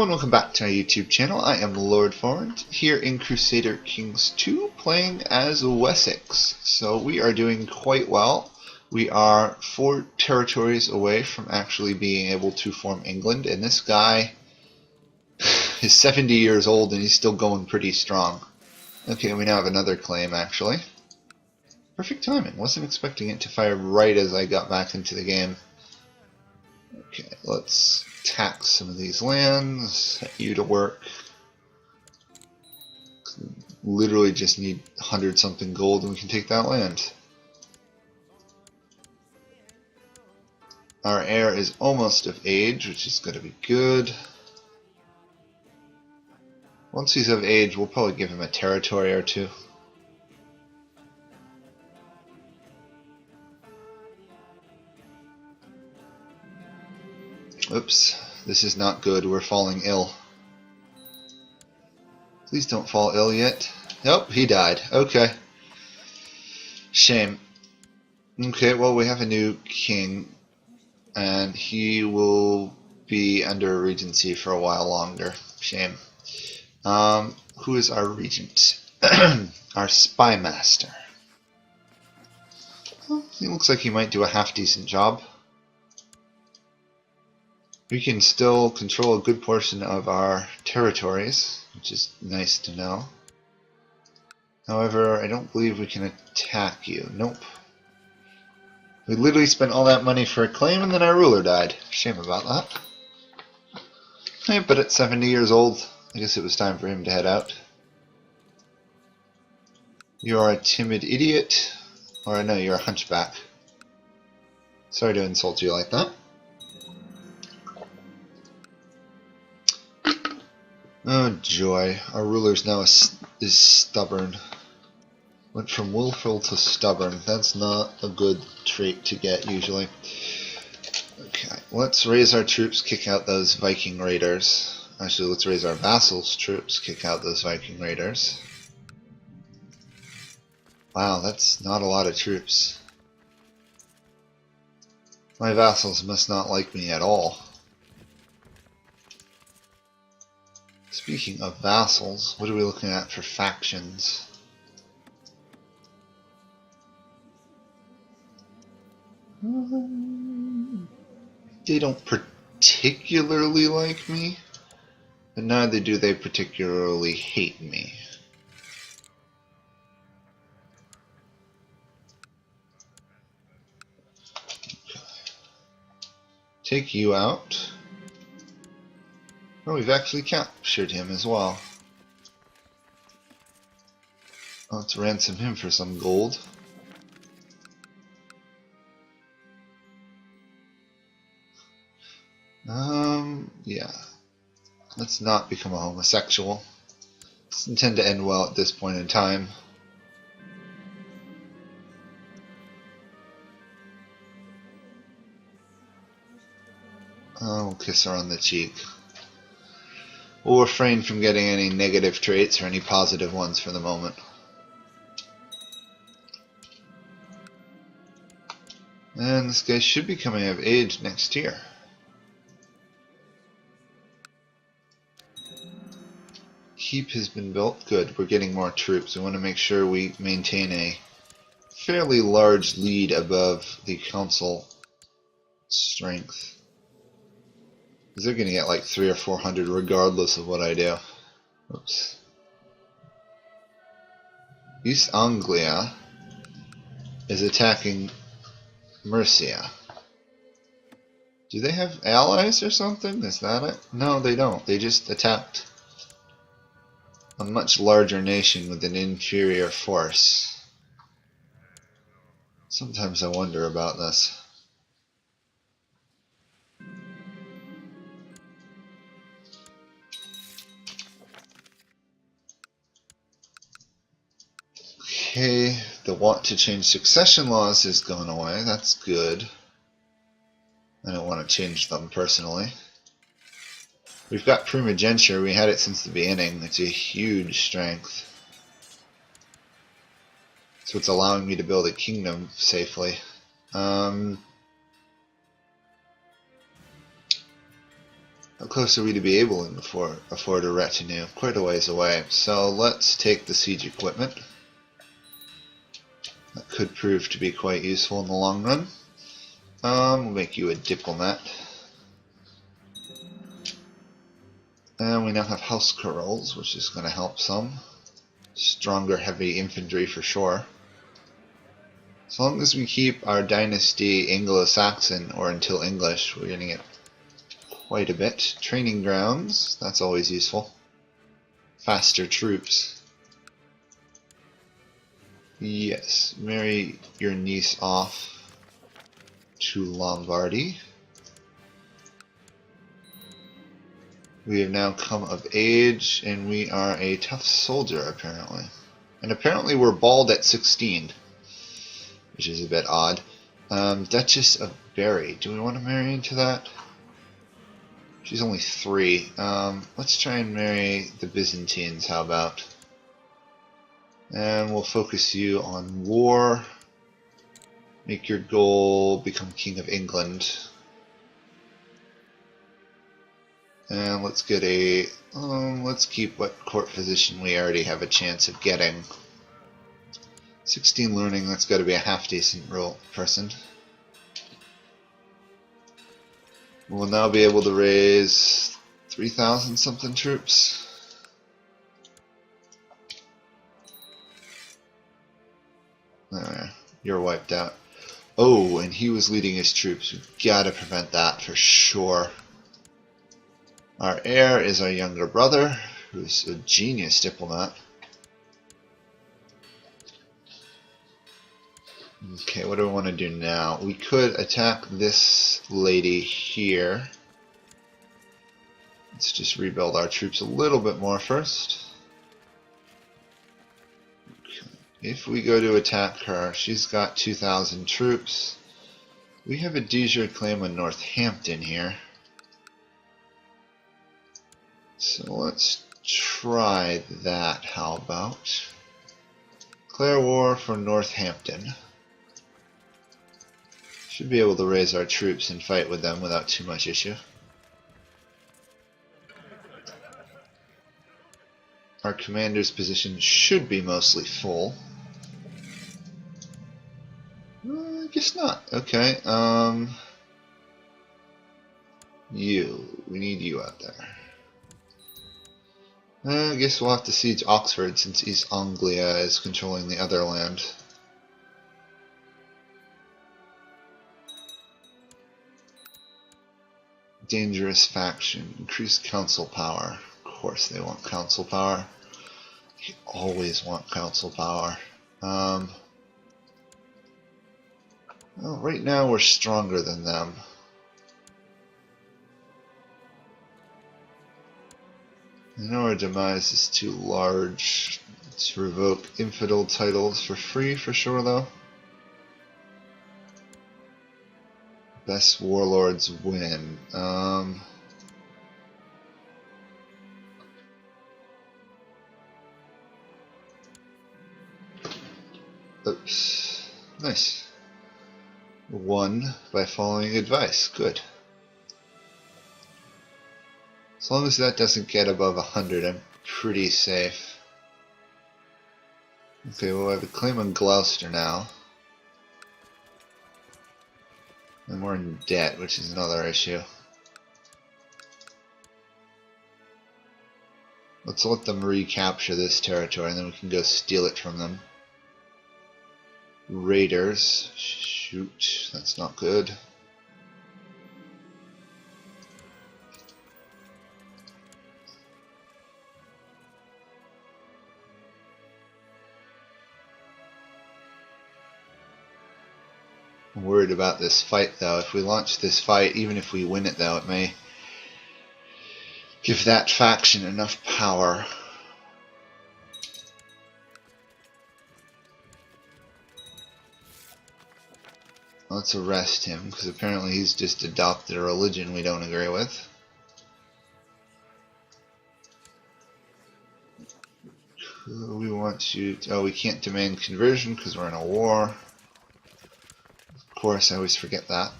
and welcome back to our YouTube channel. I am Lord Forwind, here in Crusader Kings 2, playing as Wessex. So we are doing quite well. We are 4 territories away from actually being able to form England, and this guy is 70 years old and he's still going pretty strong. Okay, we now have another claim, actually. Perfect timing. Wasn't expecting it to fire right as I got back into the game. Okay, let's tax some of these lands, set you to work. Literally just need 100 something gold and we can take that land. Our heir is almost of age, which is going to be good. Once he's of age, we'll probably give him a territory or two. Oops, this is not good. We're falling ill. Please don't fall ill yet. Nope, he died. Okay. Shame. Okay, well, we have a new king, and he will be under regency for a while longer. Shame. Who is our regent? Our spy master. Well, he looks like he might do a half-decent job. We can still control a good portion of our territories, which is nice to know. However, I don't believe we can attack you. Nope. We literally spent all that money for a claim and then our ruler died. Shame about that. Hey, but at 70 years old, I guess it was time for him to head out. You are a timid idiot. Or no, you're a hunchback. Sorry to insult you like that. Oh joy, our ruler's now is stubborn. Went from willful to stubborn. That's not a good trait to get usually. Okay, let's raise our troops, kick out those Viking raiders. Actually, let's raise our vassals' troops, kick out those Viking raiders. Wow, that's not a lot of troops. My vassals must not like me at all. Speaking of vassals, what are we looking at for factions? They don't particularly like me, but neither do they particularly hate me. Okay. Take you out. Oh, we've actually captured him as well. Let's ransom him for some gold. Yeah. Let's not become a homosexual. Doesn't tend to end well at this point in time. I'll kiss her on the cheek. We'll refrain from getting any negative traits or any positive ones for the moment. And this guy should be coming of age next year. Keep has been built. Good, we're getting more troops. We want to make sure we maintain a fairly large lead above the council strength. Because they're going to get like 300 or 400 regardless of what I do. Oops. East Anglia is attacking Mercia. Do they have allies or something? Is that it? No, they don't. They just attacked a much larger nation with an inferior force. Sometimes I wonder about this. Okay, the want to change succession laws has gone away. That's good. I don't want to change them personally. We've got primogeniture. We had it since the beginning. It's a huge strength. So it's allowing me to build a kingdom safely. close are we to be able to afford a retinue? Quite a ways away. So let's take the siege equipment. That could prove to be quite useful in the long run. We'll make you a diplomat. And we now have house corrals, which is going to help some. Stronger heavy infantry for sure. As long as we keep our dynasty Anglo-Saxon or until English, we're going to get quite a bit. Training grounds, that's always useful. Faster troops. Yes, marry your niece off to Lombardy. We have now come of age, and we are a tough soldier, apparently. And apparently we're bald at 16, which is a bit odd. Duchess of Berry, do we want to marry into that? She's only 3. Let's try and marry the Byzantines, how about? And we'll focus you on war. Make your goal become King of England. And let's get a, let's keep what court position we already have a chance of getting. 16 learning, that's got to be a half decent person. We'll now be able to raise 3,000 something troops. There, you're wiped out. Oh, and he was leading his troops. We've got to prevent that for sure. Our heir is our younger brother, who's a genius diplomat. Okay, what do we want to do now? We could attack this lady here. Let's just rebuild our troops a little bit more first. Okay. If we go to attack her, she's got 2,000 troops. We have a de jure claim on Northampton here. So let's try that, how about? Declare war for Northampton. Should be able to raise our troops and fight with them without too much issue. Our commander's position should be mostly full. I guess not. Okay, we need you out there. I guess we'll have to siege Oxford since East Anglia is controlling the other land. Dangerous faction. Increase council power. Of course they want council power. They always want council power. Well, right now we're stronger than them. I know our demise is too large. Let's revoke infidel titles for free for sure though. Best warlords win. Oops. Nice. Won by following advice. Good. As long as that doesn't get above 100, I'm pretty safe. Okay, well I have a claim on Gloucester now. And we're in debt, which is another issue. Let's let them recapture this territory and then we can go steal it from them. Raiders. Shoot, that's not good. I'm worried about this fight though. If we launch this fight, even if we win it though, it may give that faction enough power. Let's arrest him, because apparently he's just adopted a religion we don't agree with. We want you to, oh, we can't demand conversion because we're in a war. Of course, I always forget that.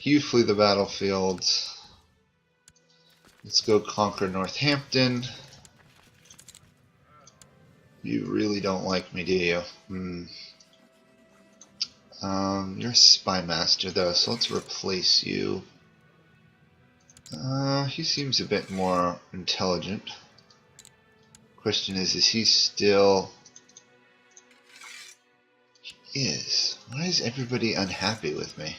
you flee the battlefield. Let's go conquer Northampton. You really don't like me, do you? You're a spy master though, so let's replace you. He seems a bit more intelligent. Question is he still... He is. Why is everybody unhappy with me?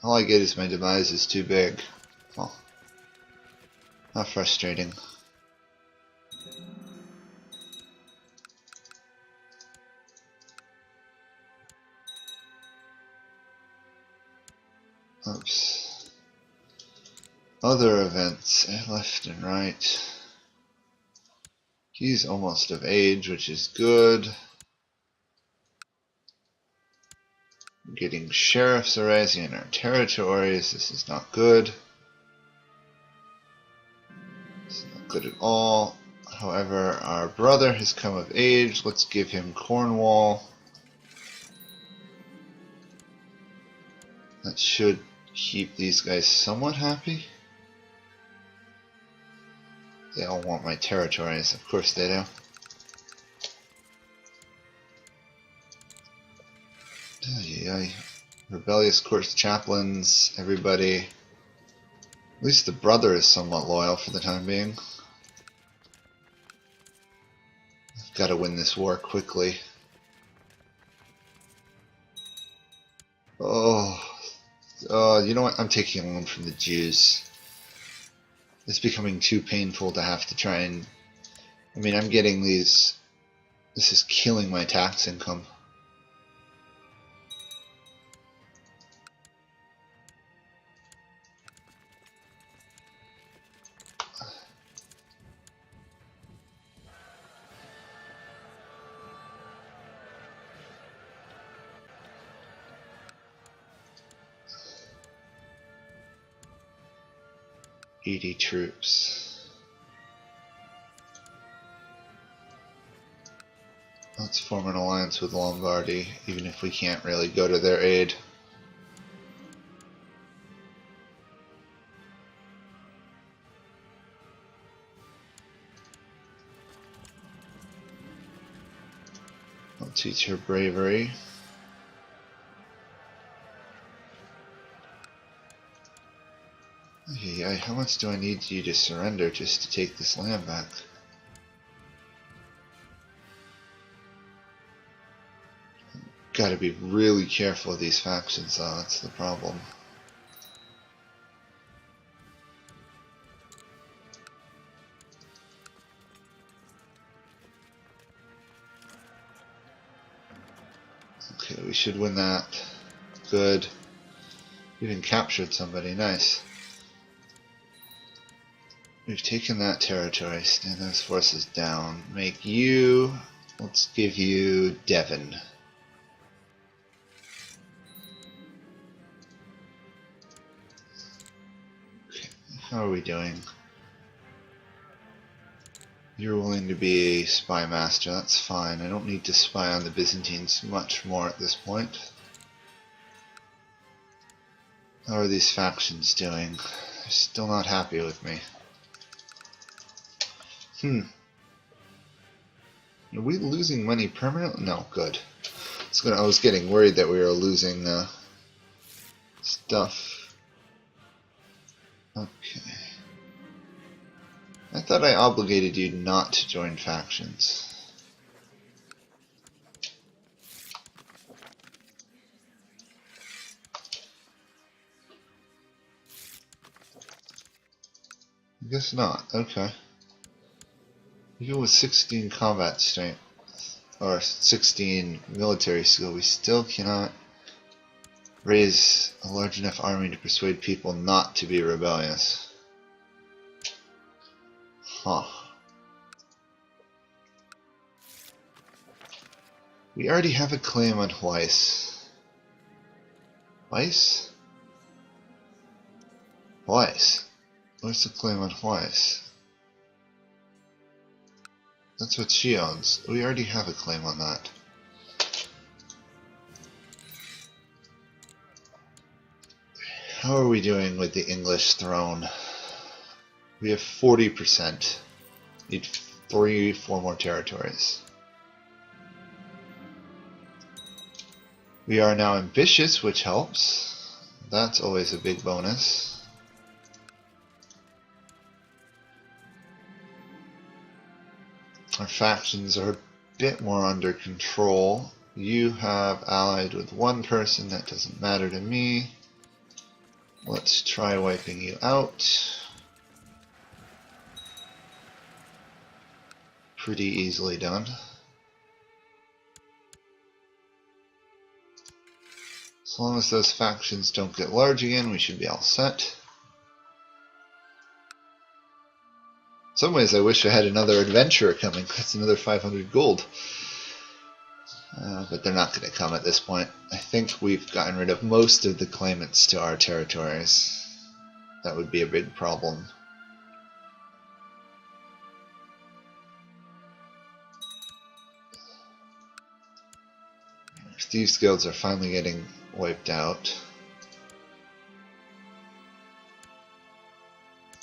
All I get is my demise is too big. Oh. How frustrating. Oops. Other events, left and right. He's almost of age, which is good. Getting sheriffs arising in our territories. This is not good. This is not good at all. However, our brother has come of age. Let's give him Cornwall. That should keep these guys somewhat happy. They all want my territories, of course they do. Rebellious court chaplains, everybody. At least the brother is somewhat loyal for the time being. I've got to win this war quickly. Oh, you know what? I'm taking a loan from the Jews. It's becoming too painful to have to try and... I mean, I'm getting these... This is killing my tax income. Troops. Let's form an alliance with Lombardy, even if we can't really go to their aid. I'll teach her bravery. Okay, how much do I need you to surrender just to take this land back? Gotta be really careful of these factions though, that's the problem. Okay, we should win that. Good. Even captured somebody, nice. We've taken that territory, stand those forces down. Make you, let's give you Devon. Okay, how are we doing? You're willing to be a spy master, that's fine. I don't need to spy on the Byzantines much more at this point. How are these factions doing? They're still not happy with me. Are we losing money permanently? No, good. I was getting worried that we were losing stuff. Okay. I thought I obligated you not to join factions. I guess not. Okay. Even with 16 combat strength, or 16 military skill, we still cannot raise a large enough army to persuade people not to be rebellious. Huh. We already have a claim on Weiss. Weiss? Weiss. Where's the claim on Weiss? That's what she owns. We already have a claim on that. How are we doing with the English throne? We have 40%. Need 4 more territories. We are now ambitious, which helps. That's always a big bonus. Our factions are a bit more under control. You have allied with one person, that doesn't matter to me. Let's try wiping you out. Pretty easily done. As long as those factions don't get large again, we should be all set. In some ways I wish I had another adventurer coming. That's another 500 gold. But they're not going to come at this point. I think we've gotten rid of most of the claimants to our territories. That would be a big problem. Thieves guilds are finally getting wiped out.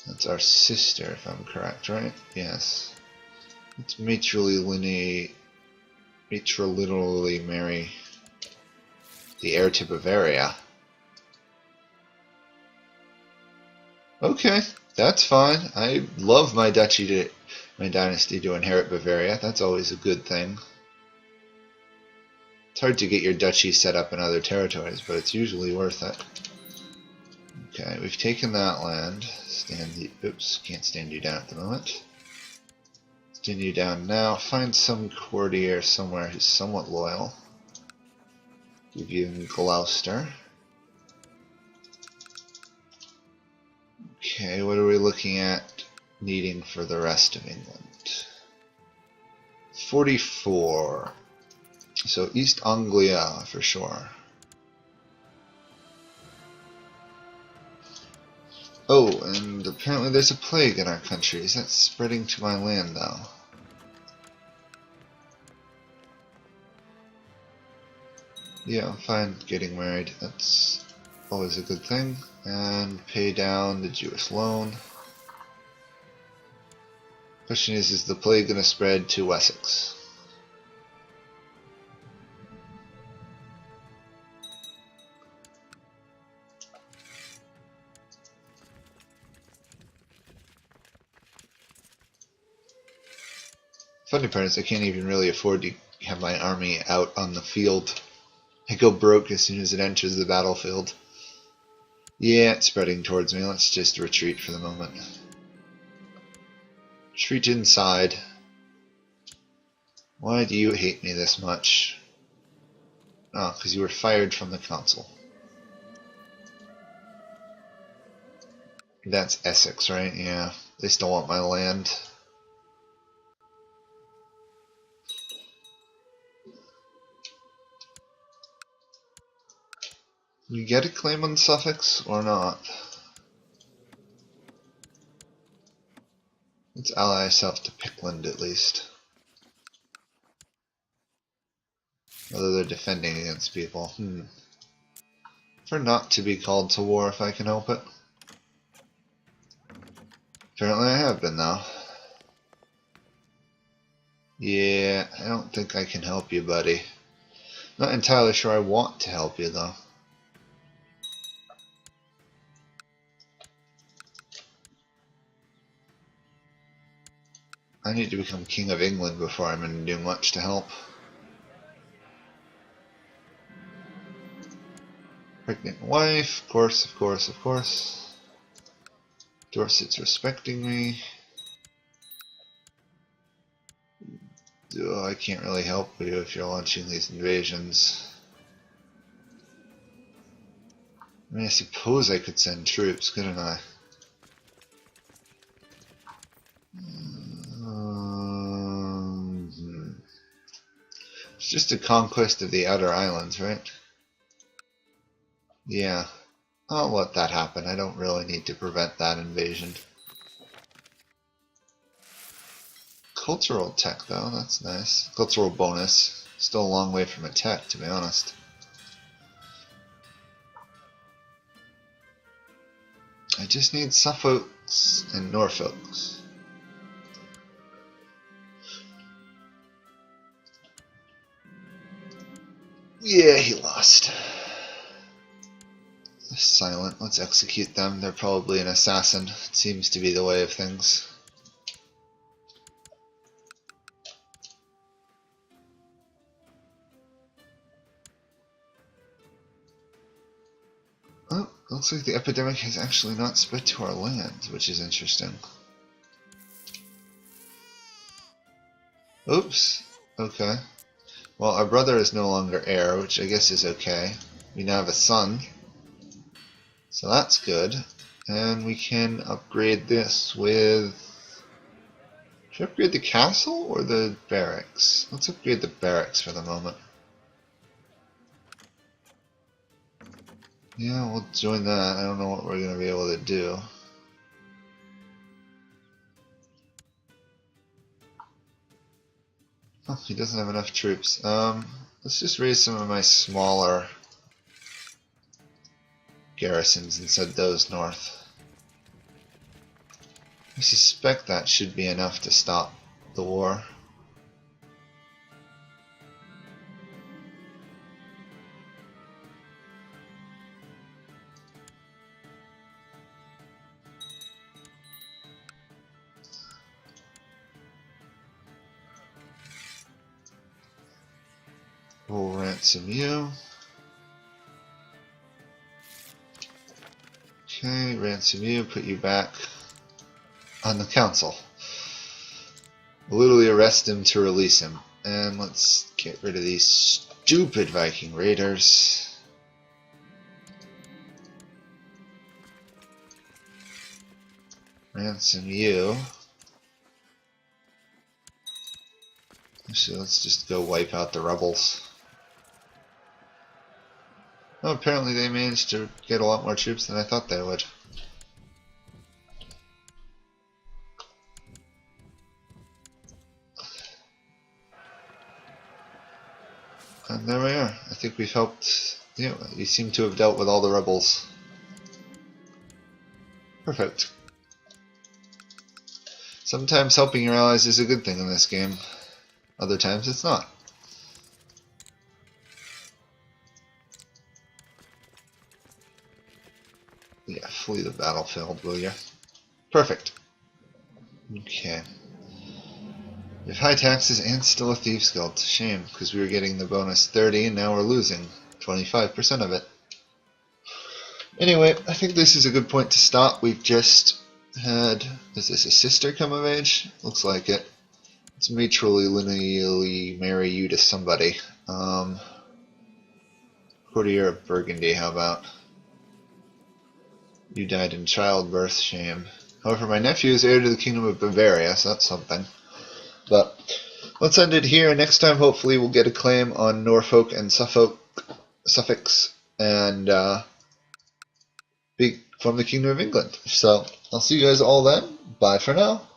That's our sister, if I'm correct, right? Yes. Let's matrilineally marry the heir to Bavaria. Okay, that's fine. I love my dynasty to inherit Bavaria. That's always a good thing. It's hard to get your duchy set up in other territories, but it's usually worth it. Okay, we've taken that land. Oops, can't stand you down at the moment. Stand you down now. Find some courtier somewhere who's somewhat loyal. Give you Gloucester. Okay, what are we looking at needing for the rest of England? 44. So East Anglia for sure. Oh, and apparently there's a plague in our country. Is that spreading to my land though? Yeah, I'm fine getting married. That's always a good thing. And pay down the Jewish loan. Question is the plague going to spread to Wessex? Funny part is I can't even really afford to have my army out on the field. I go broke as soon as it enters the battlefield. Yeah, it's spreading towards me. Let's just retreat for the moment. Retreat inside. Why do you hate me this much? Oh, because you were fired from the council. That's Essex, right? Yeah. They still want my land. You get a claim on Suffolk or not? Let's ally ourselves to Pickland at least. Whether they're defending against people. For not to be called to war if I can help it. Apparently I have been though. Yeah, I don't think I can help you, buddy. Not entirely sure I want to help you though. I need to become King of England before I'm going to do much to help. Pregnant wife, of course, of course, of course. Dorset's respecting me. I can't really help you if you're launching these invasions. I mean, I suppose I could send troops, couldn't I? It's just a conquest of the outer islands, right? Yeah. I'll let that happen. I don't really need to prevent that invasion. Cultural tech, though, that's nice. Cultural bonus. Still a long way from a tech, to be honest. I just need Suffolk's and Norfolk's. Yeah, he lost. They're silent. Let's execute them. They're probably an assassin. It seems to be the way of things. Oh, looks like the epidemic has actually not spread to our land, which is interesting. Oops. Okay. Well, our brother is no longer heir, which I guess is okay. We now have a son. So that's good. And we can upgrade this with... Should I upgrade the castle or the barracks? Let's upgrade the barracks for the moment. Yeah, we'll join that. I don't know what we're going to be able to do. Oh, he doesn't have enough troops. Let's just raise some of my smaller garrisons and send those north. I suspect that should be enough to stop the war. We'll ransom you. Okay, ransom you, put you back on the council. We'll literally arrest him to release him. And let's get rid of these stupid Viking raiders. Ransom you. Actually, let's just go wipe out the rebels. Oh, apparently they managed to get a lot more troops than I thought they would. And there we are. I think we've helped. Yeah, we seem to have dealt with all the rebels. Perfect. Sometimes helping your allies is a good thing in this game. Other times it's not. Yeah, flee the battlefield, will ya? Perfect. Okay. We have high taxes and still a Thieves Guild. It's a shame, because we were getting the bonus 30 and now we're losing 25% of it. Anyway, I think this is a good point to stop. We've just had... Is this a sister come of age? Looks like it. Let's matrilineally marry you to somebody. Courtier of Burgundy, how about? You died in childbirth, shame. However, my nephew is heir to the Kingdom of Bavaria, so that's something. But let's end it here. Next time, hopefully, we'll get a claim on Norfolk and Suffolk's, and be from the Kingdom of England. So I'll see you guys all then. Bye for now.